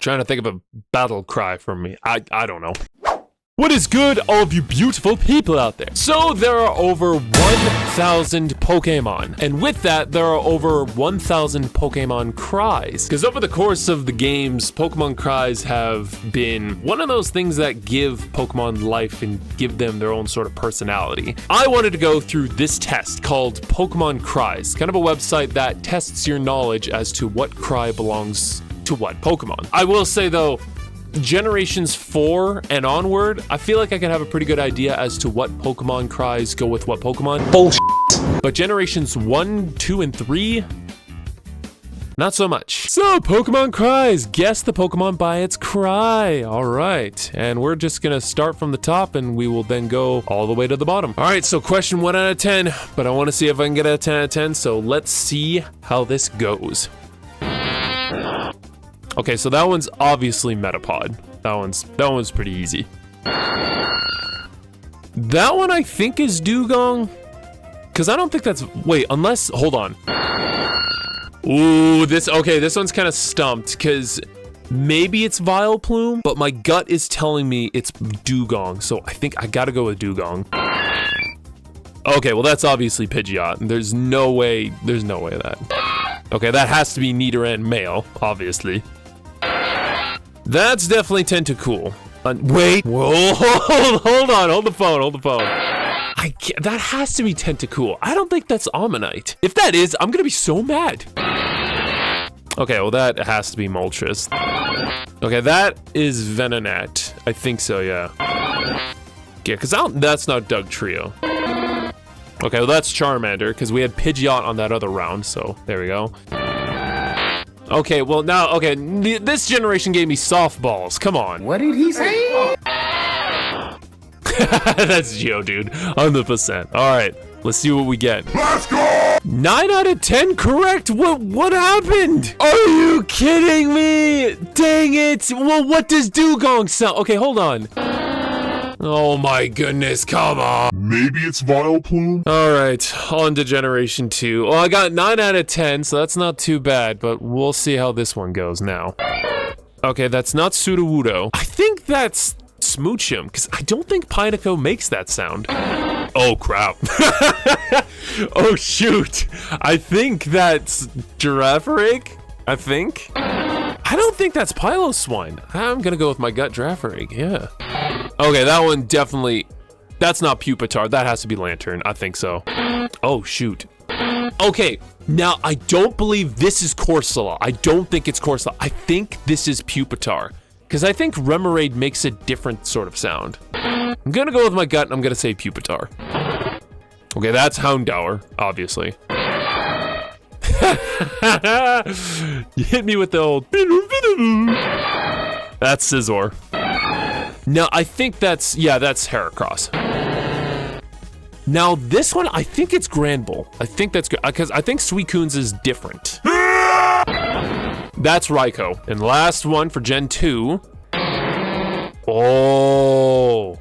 Trying to think of a battle cry from me. I don't know. What is good, all of you beautiful people out there? So there are over 1,000 Pokemon, and with that, there are over 1,000 Pokemon Cries. Because over the course of the games, Pokemon Cries have been one of those things that give Pokemon life and give them their own sort of personality. I wanted to go through this test called Pokemon Cries, kind of a website that tests your knowledge as to what cry belongs to what Pokemon. I will say though, Generations 4 and onward, I feel like I can have a pretty good idea as to what Pokemon Cries go with what Pokemon. Bullshit. But Generations 1, 2, and 3, not so much. So, Pokemon Cries, guess the Pokemon by its cry. All right, and we're just gonna start from the top and we will then go all the way to the bottom. All right, so question 1 out of 10, but I wanna see if I can get a 10 out of 10, so let's see how this goes. Okay, so that one's obviously Metapod. That one's pretty easy. That one I think is Dugong. Cause I don't think that's, wait, unless, hold on. Ooh, this one's kind of stumped cause maybe it's Vileplume, but my gut is telling me it's Dugong. So I think I gotta go with Dugong. Okay, well that's obviously Pidgeot. There's no way that. Okay, that has to be Nidoran male, obviously. That's definitely Tentacool. Wait, whoa, hold the phone. That has to be Tentacool. I don't think that's Ammonite. If that is, I'm gonna be so mad. Okay, well that has to be Moltres. Okay, that is Venonat. I think so, yeah. Yeah, cause that's not Dugtrio. Okay, well that's Charmander, because we had Pidgeot on that other round, so there we go. Okay, well now, okay, this generation gave me softballs, come on. What did he say? That's Geodude, 100%. All right, let's see what we get. Let's go! 9 out of 10 correct? What happened? Are you kidding me? Dang it. Well, what does Dugong sound? Okay, hold on. Oh my goodness, come on. Maybe it's Vileplume? All right, on to Generation 2. Well, I got 9 out of 10, so that's not too bad, but we'll see how this one goes now. Okay, that's not Sudowoodo. I think that's Smoochum, because I don't think Pineco makes that sound. Oh, crap. Oh, shoot. I think that's Girafarig, I think. I don't think that's Piloswine. I'm gonna go with my gut Girafarig, yeah. Okay, that one definitely, that's not Pupitar. That has to be Lantern, I think so. Oh, shoot. Okay, now I don't believe this is Corsola. I don't think it's Corsola. I think this is Pupitar. Because I think Remoraid makes a different sort of sound. I'm gonna go with my gut and I'm gonna say Pupitar. Okay, that's Houndour, obviously. You hit me with the old... That's Scizor. Now, I think that's, yeah, that's Heracross. Now, this one, I think it's Granbull. I think that's good, because I think Suicune's is different. That's Raikou. And last one for Gen 2. Oh.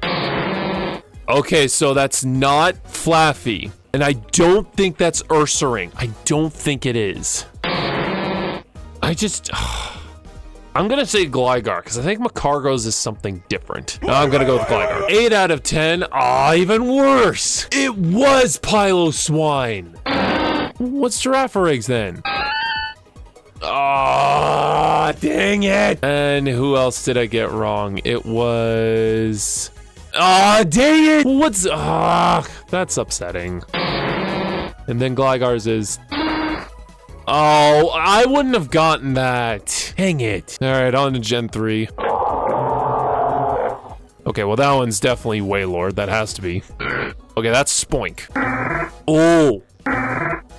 Okay, so that's not Flaffy. And I don't think that's Ursaring. I don't think it is. I'm gonna say Gligar, because I think Macargo's is something different. I'm gonna go with Gligar. 8 out of 10. Ah, even worse. It was Piloswine. What's Girafarig's then? Ah, dang it. And who else did I get wrong? It was... Ah, dang it. What's... Ah, that's upsetting. And then Gligar's is... Oh, I wouldn't have gotten that. Dang it. All right, on to Gen 3. Okay, well, that one's definitely Wailord. That has to be. Okay, that's Spoink. Oh.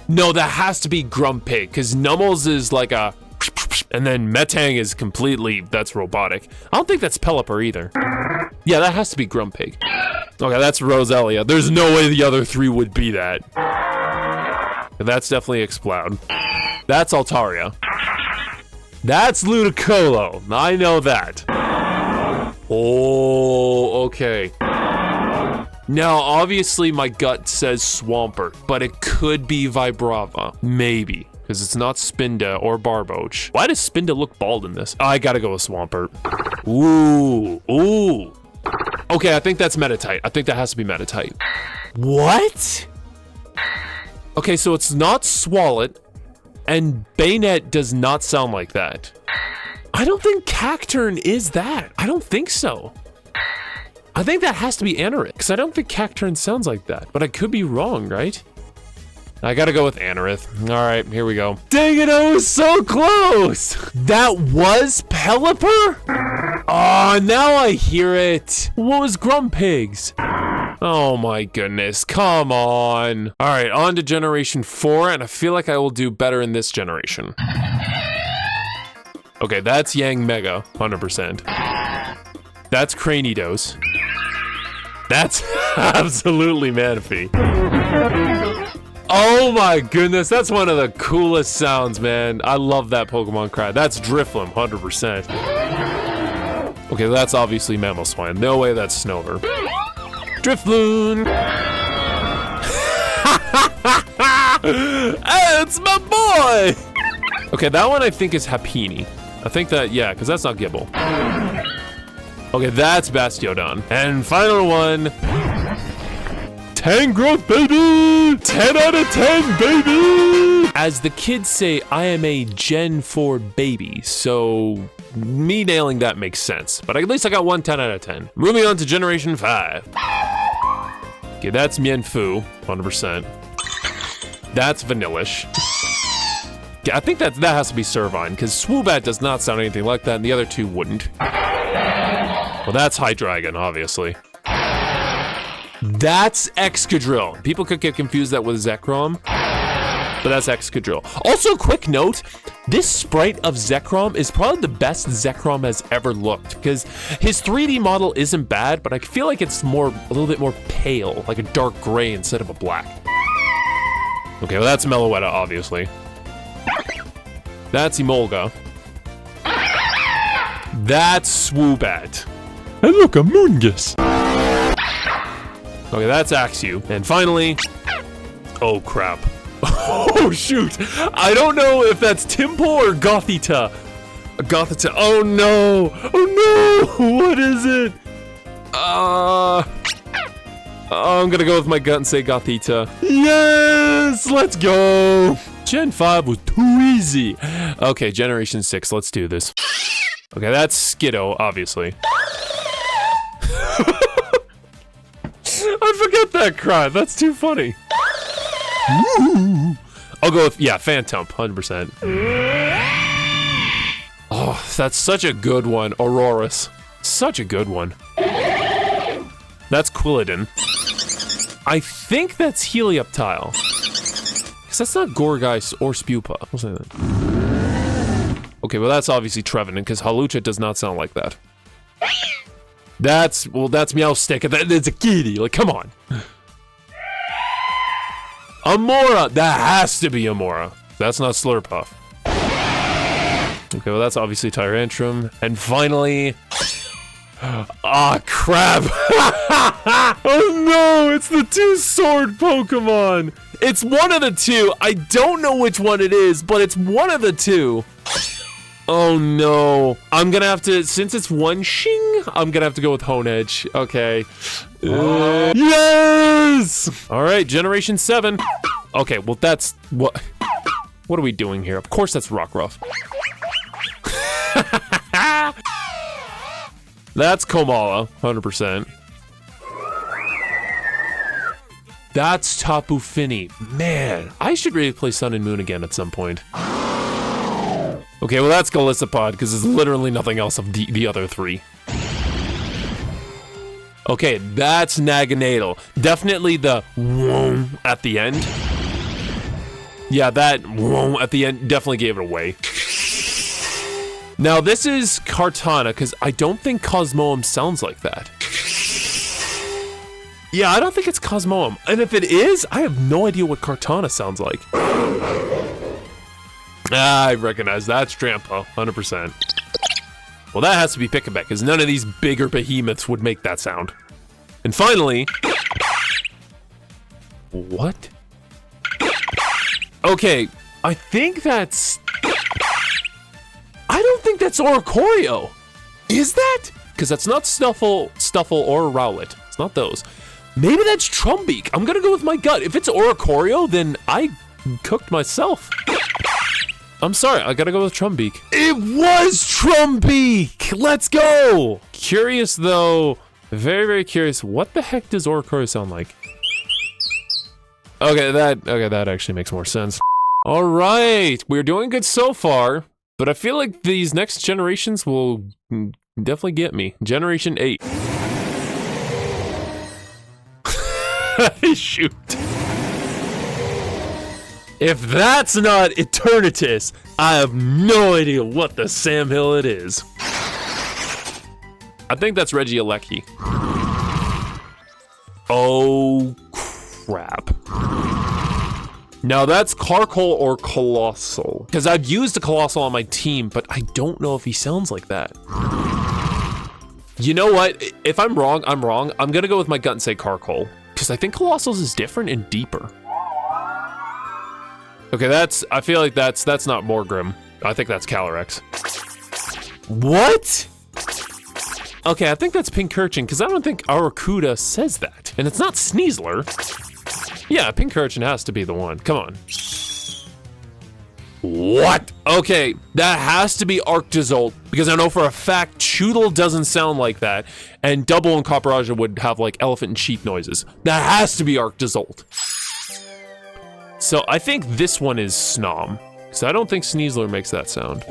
No, that has to be Grumpig, because Nummels is like a... And then Metang is completely... That's robotic. I don't think that's Pelipper either. Yeah, that has to be Grumpig. Okay, that's Roselia. There's no way the other three would be that. That's definitely Exploud. That's Altaria. That's Ludicolo. I know that. Oh, okay. Now, obviously, my gut says Swampert, but it could be Vibrava. Maybe. because it's not Spinda or Barboach. Why does Spinda look bald in this? Oh, I gotta go with Swampert. Ooh, ooh. Okay, I think that's Metatite. I think that has to be Metatite. What? Okay, so it's not Swalot, and Bayonet does not sound like that. I don't think Cacturn is that. I don't think so. I think that has to be Anorith, because I don't think Cacturn sounds like that, but I could be wrong, right? I gotta go with Anorith. All right, here we go. Dang it, I was so close. That was Pelipper? Oh, now I hear it. What was Grumpigs? Oh my goodness, come on. All right, on to generation 4, and I feel like I will do better in this generation. Okay, that's Yang Mega, 100%. That's Cranidos. That's absolutely Manaphy. Oh my goodness, that's one of the coolest sounds, man. I love that Pokemon cry. That's Drifloon, 100%. Okay, that's obviously Mamoswine. No way that's Snover. Drifloon! Hey, it's my boy! Okay, that one I think is Happiny. I think that, yeah, because that's not Gible. Okay, that's Bastiodon. And final one. Tangrowth, baby! 10 out of 10, baby! As the kids say, I am a Gen 4 baby, so me nailing that makes sense. But at least I got one 10 out of 10. Moving on to Generation 5. Okay, that's Mienfoo, 100%. That's Vanillish. Yeah, I think that has to be Servine, because Swoobat does not sound anything like that, and the other two wouldn't. Well, that's Hydreigon, obviously. That's Excadrill. People could get confused that with Zekrom, but that's Excadrill. Also, quick note, this sprite of Zekrom is probably the best Zekrom has ever looked, because his 3D model isn't bad, but I feel like it's a little bit more pale, like a dark gray instead of a black. Okay, well that's Meloetta, obviously. That's Emolga. That's Swoobat. And look, a Moongus. Okay, that's Axew. And finally, oh crap. Oh shoot, I don't know if that's Timpo or Gothita. Gothita, oh no, what is it? I'm gonna go with my gut and say Gothita. Yes, let's go. Gen 5 was too easy. Okay, Generation 6, let's do this. Okay, that's Skiddo, obviously. I forget that cry. That's too funny. I'll go with, yeah, Phantom, 100%. Oh, that's such a good one. Aurorus. Such a good one. That's Quilladin. I think that's Helioptile. Because that's not Gorgeist or Spupa. I'll say that. Okay, well that's obviously Trevenant, because Hawlucha does not sound like that. That's Meowstic, and it's a kitty. Like, come on. Amora! That has to be Amora. That's not Slurpuff. Okay, well that's obviously Tyrantrum. And finally... Ah, crap! Oh no, it's the 2-sword Pokemon! It's one of the two. I don't know which one it is, but it's one of the two. Oh no. I'm gonna have to, since it's one shing, I'm gonna have to go with Honedge. Okay. Yes! Alright, Generation 7. Okay, well that's, what are we doing here? Of course that's Rockruff. That's Komala, 100%. That's Tapu Fini. Man, I should really play Sun and Moon again at some point. Okay, well that's Golisopod, because there's literally nothing else of the other three. Okay, that's Naganadel. Definitely the whoom at the end. Yeah, that whoom at the end definitely gave it away. Now this is Kartana, because I don't think Cosmoem sounds like that. Yeah, I don't think it's Cosmoem. And if it is, I have no idea what Kartana sounds like. I recognize that's Trampo, 100%. Well, that has to be Pikabek, because none of these bigger behemoths would make that sound. And finally... What? Okay, I think that's... I don't think that's Oricorio. Is that? Because that's not Stuffle or Rowlet. It's not those. Maybe that's Trumbeak. I'm gonna go with my gut. If it's Oricorio, then I cooked myself. I'm sorry, I gotta go with Trumbeak. It was Trumbeak! Let's go! Curious though, very, very curious. What the heck does Oricorio sound like? Okay, that actually makes more sense. All right, we're doing good so far, but I feel like these next generations will definitely get me. Generation 8. Shoot. If that's not Eternatus, I have no idea what the Sam Hill it is. I think that's Regieleki. Oh, crap. Now that's Carkol or Colossal. Because I've used a Colossal on my team, but I don't know if he sounds like that. You know what? If I'm wrong, I'm wrong. I'm gonna go with my gut and say Carkol. Because I think Colossal's is different and deeper. Okay, I feel like that's not Morgrim. I think that's Calyrex. What? Okay, I think that's Pincurchin, because I don't think Arrokuda says that. And it's not Sneasler. Yeah, Pincurchin has to be the one. Come on. What? Okay, that has to be Arctozolt, because I know for a fact Choodle doesn't sound like that, and Double and Copperaja would have like elephant and sheep noises. That has to be Arctozolt. So I think this one is Snom, because I don't think Sneasler makes that sound.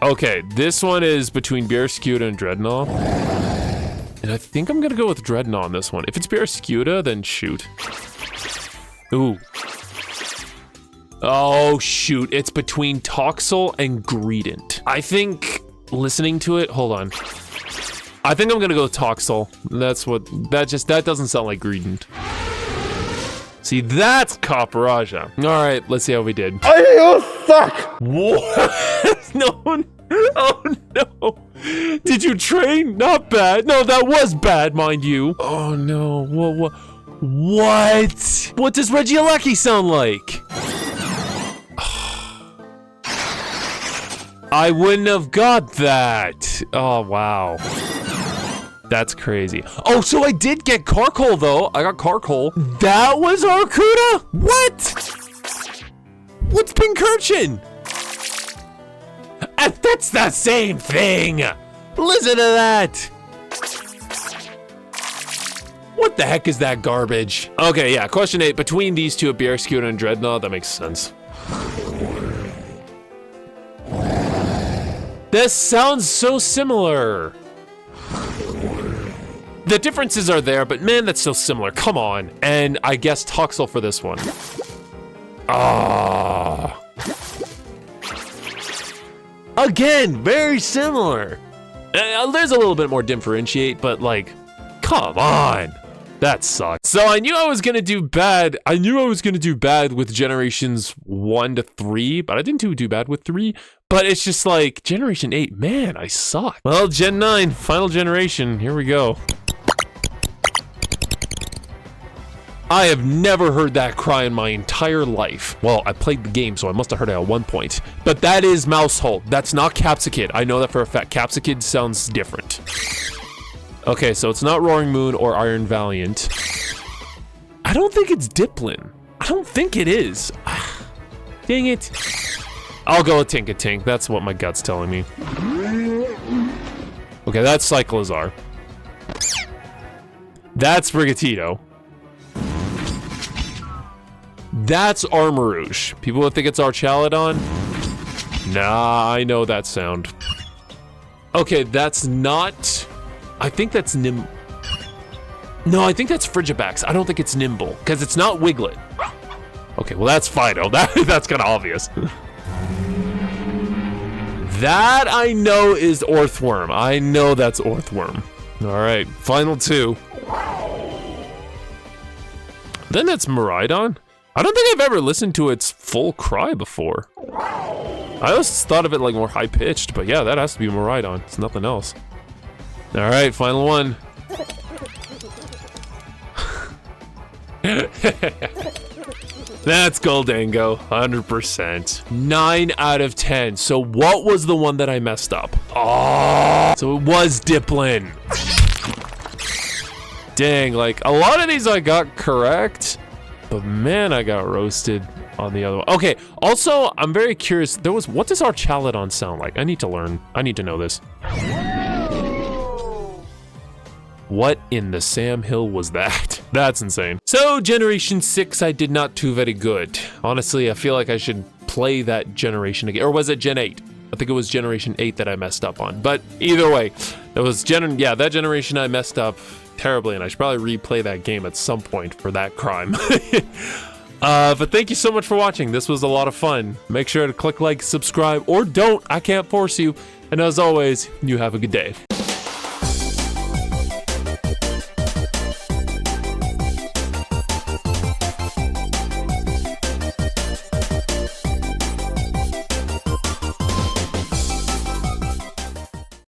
Okay, this one is between Bearscuda and Dreadnought. And I think I'm gonna go with Dreadnought on this one. If it's Bearscuda, then shoot. Ooh. Oh, shoot. It's between Toxel and Greedent. I think listening to it, hold on. I think I'm gonna go with Toxel. That doesn't sound like Greedent. See, that's Copperaja. All right, let's see how we did. You suck! What? No, oh no. Did you train? Not bad. No, that was bad, mind you. Oh no, what? What does Regieleki sound like? I wouldn't have got that. Oh, wow. That's crazy. Oh, so I did get Carkol, though. I got Carkol. That was Arcuda? What? What's Pincurchin? That's the same thing. Listen to that. What the heck is that garbage? Okay, yeah, question 8. Between these two, Bearscuda and Dreadnought, that makes sense. This sounds so similar. The differences are there, but man, that's so similar. Come on. And I guess Toxel for this one. Ah. Again, very similar. There's a little bit more differentiate, but like, come on. That sucks. So I knew I was gonna do bad. I knew I was gonna do bad with generations 1 to 3, but I didn't do bad with 3. But it's just like, Generation 8, man, I suck. Well, Gen 9, final generation, here we go. I have never heard that cry in my entire life. Well, I played the game, so I must have heard it at one point. But that is Mousehold. That's not Capsicid. I know that for a fact. Capsicid sounds different. Okay, so it's not Roaring Moon or Iron Valiant. I don't think it's Diplin. I don't think it is. Dang it. I'll go with Tinkatink. That's what my gut's telling me. Okay, that's Cyclizar. That's Brigatito. That's Armarouge. People would think it's Archaludon. Nah, I know that sound. Okay, that's not... I think that's No, I think that's Frigibax. I don't think it's Nimble, because it's not Wiglet. Okay, well that's Fido. That's kind of obvious. That I know is Orthworm. I know that's Orthworm. All right, final 2. Then that's Miraidon. I don't think I've ever listened to its full cry before. I always thought of it like more high-pitched, but yeah, that has to be Miraidon. It's nothing else. All right, final one. That That's Goldango, 100%. 9 out of 10. So what was the one that I messed up? Oh, so it was Diplin. Dang, like a lot of these I got correct, but man, I got roasted on the other one. Okay, also, I'm very curious. What does our Chaladon sound like? I need to learn. I need to know this. What in the Sam Hill was that? That's insane. So, Generation 6, I did not do very good. Honestly, I feel like I should play that generation again. Or was it Gen 8? I think it was Generation 8 that I messed up on. But either way, it was that generation I messed up terribly, and I should probably replay that game at some point for that crime. But thank you so much for watching. This was a lot of fun. Make sure to click like, subscribe, or don't. I can't force you. And as always, you have a good day.